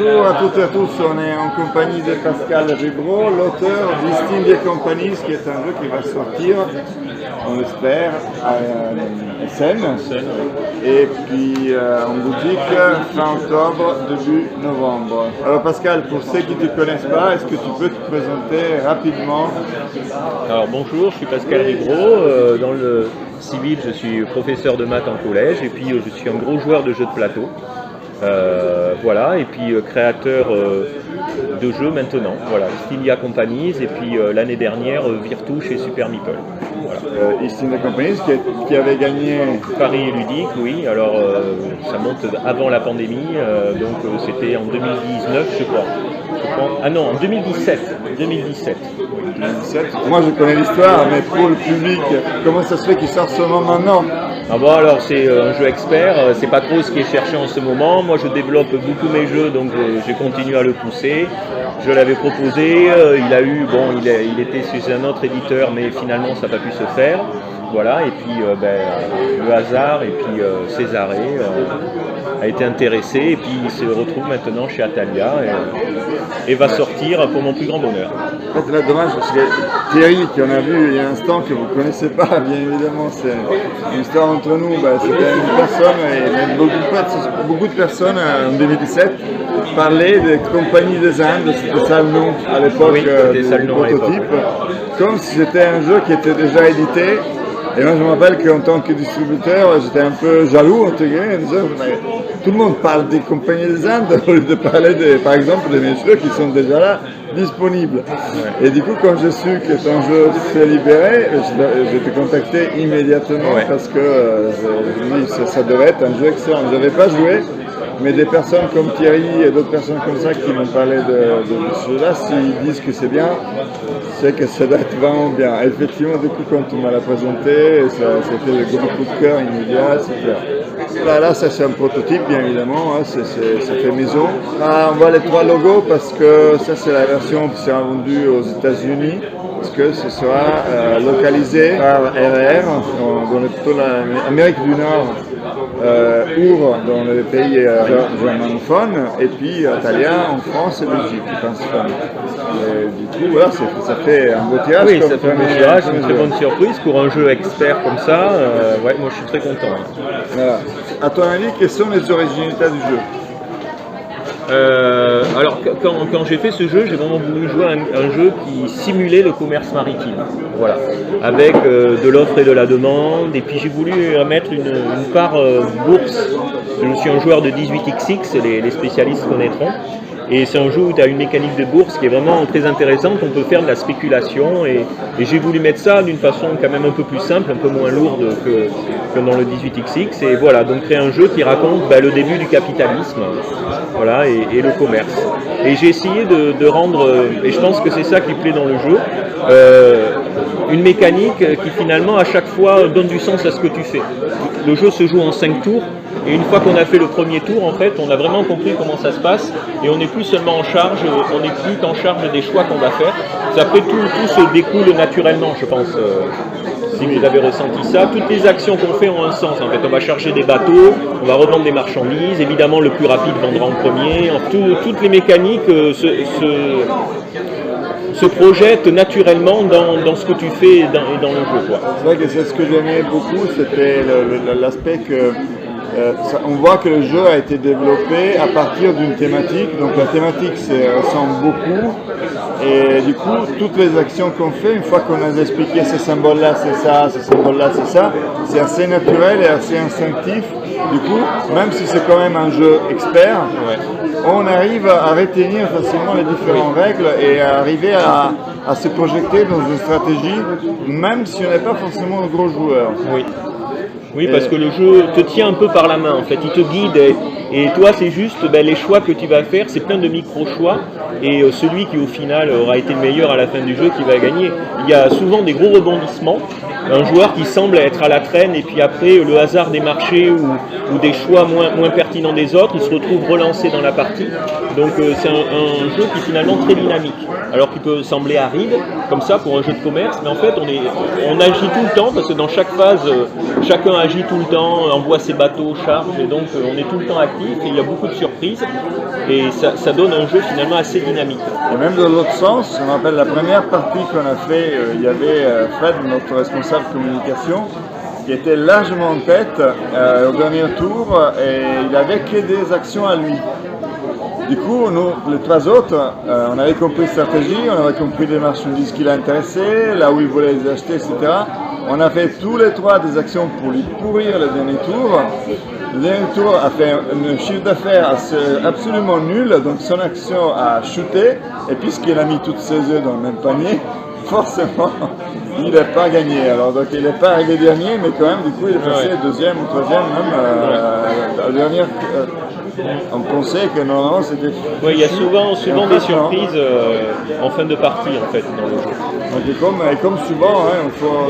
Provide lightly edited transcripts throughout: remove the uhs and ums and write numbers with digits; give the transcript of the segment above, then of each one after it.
Bonjour à toutes et à tous, on est en compagnie de Pascal Ribro, l'auteur d'East India Company, qui est un jeu qui va sortir, on l'espère, à Essen, et puis en boutique fin octobre, début novembre. Alors Pascal, pour ceux qui ne te connaissent pas, est-ce que tu peux te présenter rapidement? Alors bonjour, je suis Pascal Ribro, dans le civil je suis professeur de maths en collège et puis je suis un gros joueur de jeux de plateau. Voilà, et puis créateur de jeux maintenant, voilà, East India Companies et puis l'année dernière Virtu chez Super Meeple. Voilà. East India Companies qui avait gagné Paris Ludique, oui, alors ça monte avant la pandémie, donc c'était en 2019 je crois. Ah non, en 2017. 2017. Moi je connais l'histoire, mais pour le public, comment ça se fait qu'il sort seulement maintenant? Ah bon, alors c'est un jeu expert, c'est pas trop ce qui est cherché en ce moment. Moi je développe beaucoup mes jeux, donc j'ai continué à le pousser. Je l'avais proposé, il a eu, bon, il était chez un autre éditeur, mais finalement ça n'a pas pu se faire. Voilà, et puis le hasard et puis Césaré a été intéressé et puis il se retrouve maintenant chez Atalia et va sortir pour mon plus grand bonheur. En fait, là, dommage parce que Thierry, qu'on a vu il y a un instant, que vous ne connaissez pas, bien évidemment, c'est une histoire entre nous. C'était une personne, et même beaucoup de personnes en 2017 parlaient des compagnies des Indes, c'était ça le nom à l'époque du prototype, comme si c'était un jeu qui était déjà édité. Et moi je me rappelle qu'en tant que distributeur, j'étais un peu jaloux, entre guillemets, en disant, mais tout le monde parle des compagnies des Indes au lieu de parler, par exemple, des jeux qui sont déjà là, disponibles. Ouais. Et du coup, quand j'ai su que ton jeu s'est libéré, je t'ai contacté immédiatement parce que je me dis que ça devait être un jeu excellent. Je n'avais pas joué, mais des personnes comme Thierry et d'autres personnes comme ça qui m'ont parlé de ce jeu-là, s'ils disent que c'est bien, c'est que ça doit être vraiment bien. Effectivement, du coup, quand tu m'as la présenté, c'était le gros coup de cœur immédiat. Là, ça c'est un prototype, bien évidemment, hein, ça fait maison. Là, on voit les trois logos parce que ça c'est la version qui sera vendue aux États-Unis, parce que ce sera localisé par RR, dans l'Amérique du Nord, ou dans les pays germanophones, et puis Atalia en France et Belgique, principalement. Du coup, voilà, ça fait un beau tirage. Oui, ça fait un beau tirage, une très bonne surprise pour un jeu expert comme ça. Ouais, moi je suis très content. Voilà. À ton avis, quelles sont les originalités du jeu? Alors quand j'ai fait ce jeu, j'ai vraiment voulu jouer un jeu qui simulait le commerce maritime, voilà, avec de l'offre et de la demande, et puis j'ai voulu mettre une part bourse. Je suis un joueur de 18xx, les spécialistes connaîtront, et c'est un jeu où tu as une mécanique de bourse qui est vraiment très intéressante, on peut faire de la spéculation, et j'ai voulu mettre ça d'une façon quand même un peu plus simple, un peu moins lourde que dans le 18xx, et voilà, donc créer un jeu qui raconte le début du capitalisme, voilà, et le commerce. Et j'ai essayé de rendre, et je pense que c'est ça qui plaît dans le jeu, une mécanique qui finalement à chaque fois donne du sens à ce que tu fais. Le jeu se joue en 5 tours, et une fois qu'on a fait le premier tour, en fait, on a vraiment compris comment ça se passe, et on n'est plus seulement en charge, on n'est plus qu'en charge des choix qu'on va faire. Après, tout se découle naturellement, je pense. Si vous avez ressenti ça, toutes les actions qu'on fait ont un sens. En fait, on va charger des bateaux, on va revendre des marchandises. Évidemment, le plus rapide vendra en premier. Toutes les mécaniques se projettent naturellement dans ce que tu fais et dans le jeu. C'est vrai que c'est ce que j'aimais beaucoup, c'était l'aspect que on voit que le jeu a été développé à partir d'une thématique. Donc la thématique ressemble beaucoup. Et du coup, toutes les actions qu'on fait, une fois qu'on a expliqué ce symbole-là, c'est ça, ce symbole-là, c'est ça, c'est assez naturel et assez instinctif. Du coup, même si c'est quand même un jeu expert, on arrive à retenir facilement les différentes règles et à arriver à se projeter dans une stratégie, même si on n'est pas forcément un gros joueur. Oui, parce que le jeu te tient un peu par la main, en fait, il te guide et toi c'est juste les choix que tu vas faire, c'est plein de micro-choix et celui qui au final aura été le meilleur à la fin du jeu qui va gagner. Il y a souvent des gros rebondissements un joueur qui semble être à la traîne et puis après le hasard des marchés ou des choix moins pertinents des autres, il se retrouve relancé dans la partie. Donc c'est un jeu qui est finalement très dynamique, alors qu'il peut sembler aride comme ça pour un jeu de commerce, mais en fait on agit tout le temps parce que dans chaque phase chacun agit tout le temps, envoie ses bateaux, charge, et donc on est tout le temps actif et il y a beaucoup de surprises et ça donne un jeu finalement assez dynamique. Et même de l'autre sens, je me rappelle la première partie qu'on a fait, il y avait Fred, notre responsable communication, qui était largement en tête au dernier tour et il avait que des actions à lui. Du coup, nous, les trois autres, on avait compris la stratégie, on avait compris les marchandises qui l'intéressaient, là où il voulait les acheter, etc. On a fait tous les trois des actions pour lui pourrir le dernier tour. Le dernier tour a fait un chiffre d'affaires absolument nul, donc son action a chuté, et puisqu'il a mis toutes ses œufs dans le même panier, forcément, il n'a pas gagné. Alors, donc, il n'est pas arrivé dernier, mais quand même, du coup, il est passé deuxième ou troisième, même la dernière. On pensait que normalement c'était. Oui, il y a souvent des surprises en fin de partie en fait dans le jeu. Et comme souvent, hein, il faut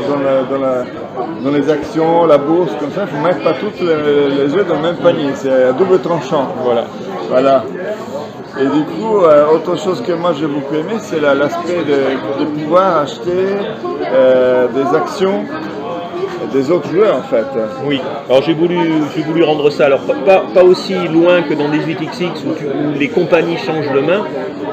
dans les actions, la bourse, comme ça, il ne faut mettre pas tous les œufs dans le même panier. C'est à double tranchant. Voilà. Et du coup, autre chose que moi j'ai beaucoup aimé, c'est l'aspect de pouvoir acheter des actions des autres joueurs en fait. Oui, alors j'ai voulu rendre ça, alors pas aussi loin que dans 18XX où les compagnies changent de main.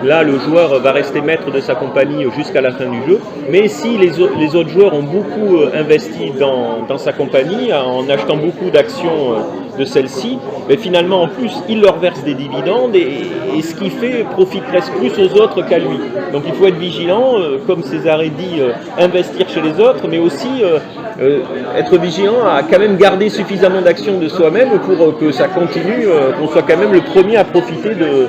Là, le joueur va rester maître de sa compagnie jusqu'à la fin du jeu. Mais si les autres joueurs ont beaucoup investi dans sa compagnie, en achetant beaucoup d'actions de celle-ci, mais finalement en plus il leur verse des dividendes et ce qui fait profite presque plus aux autres qu'à lui. Donc il faut être vigilant, comme Césarée dit, investir chez les autres, mais aussi être vigilant à quand même garder suffisamment d'actions de soi-même pour que ça continue, qu'on soit quand même le premier à profiter de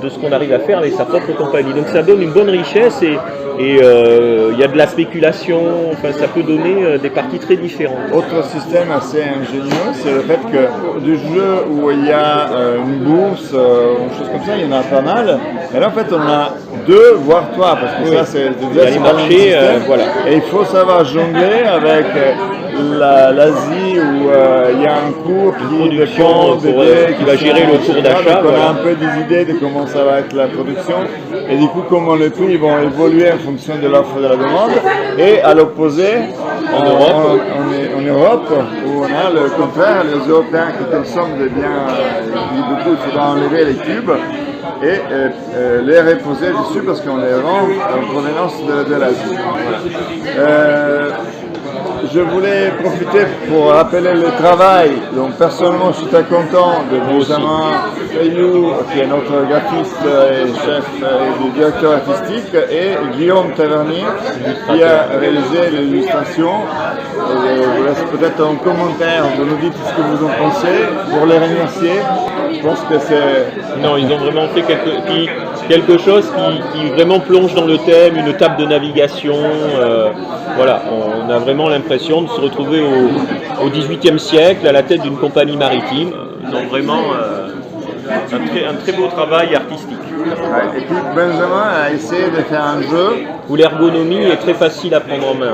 ce qu'on arrive à faire avec sa propre compagnie. Donc ça donne une bonne richesse et il y a de la spéculation, enfin ça peut donner des parties très différentes. Autre système assez ingénieux, c'est le fait que du jeu où il y a une bourse, une chose comme ça, il y en a pas mal. Et là en fait on a deux, voire trois, parce que ça c'est déjà les marchés, voilà. Et il faut savoir jongler avec l'Asie où il y a un cours qui va gérer le cours d'achat. On a un peu des idées de comment ça va être la production et du coup comment les prix vont évoluer en fonction de l'offre et de la demande. Et à l'opposé, en Europe, où on a le contraire, les Européens qui consomment des biens, du coup il faudra enlever les cubes et les reposer dessus parce qu'on les rend en provenance de l'Asie. Je voulais profiter pour rappeler le travail. Donc personnellement, je suis très content de Benjamin Fayou, qui est notre graphiste et chef et directeur artistique, et Guillaume Tavernier, qui a réalisé l'illustration. Je vous laisse peut-être en commentaire de nous dire ce que vous en pensez, pour les remercier. Je pense que c'est... Non, ils ont vraiment fait quelque chose qui vraiment plonge dans le thème, une table de navigation. Voilà, on a vraiment l'impression de se retrouver au XVIIIe siècle à la tête d'une compagnie maritime. Ils ont vraiment un très beau travail artistique. Ouais, et puis Benjamin a essayé de faire un jeu où l'ergonomie est très facile à prendre en main.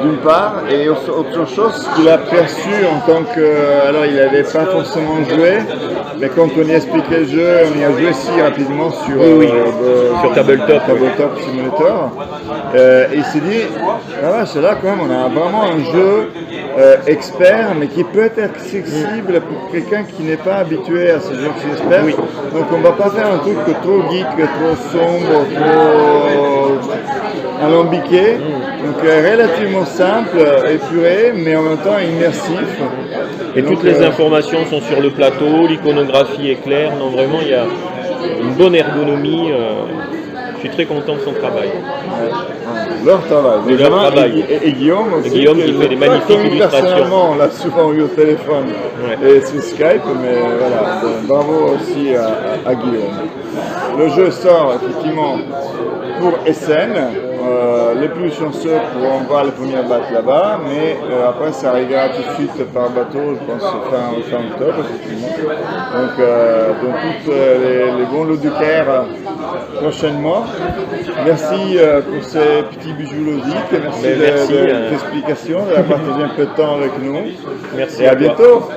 D'une part, et autre chose qu'il a perçu en tant que... Alors il n'avait pas forcément joué, mais quand on y expliquait le jeu, on y a joué si rapidement sur Tabletop Simulator. Et il s'est dit, c'est là quand même, on a vraiment un jeu expert, mais qui peut être accessible pour quelqu'un qui n'est pas habitué à ce genre d'expert. Oui. Donc on ne va pas faire un truc trop geek, trop sombre, trop alambiqué. Donc relativement simple, épuré, mais en même temps immersif. Et donc, toutes les informations sont sur le plateau, l'iconographie est claire. Non, vraiment, il y a une bonne ergonomie. Je suis très content de son travail. Leur travail. Et Guillaume aussi. Et Guillaume qui fait des magnifiques illustrations. Personnellement, on l'a souvent eu au téléphone et sur Skype, mais voilà, bravo aussi à Guillaume. Le jeu sort effectivement pour Essen. Les plus chanceux pourront voir les premières battes là-bas, mais après ça arrivera tout de suite par bateau, je pense fin octobre effectivement. Donc tous les bons loups du Caire prochainement. Merci pour ces petits bijoux ludiques. Merci Mais merci, de l'explication, d'avoir partagé un peu de temps avec nous. Merci Et à toi. bientôt.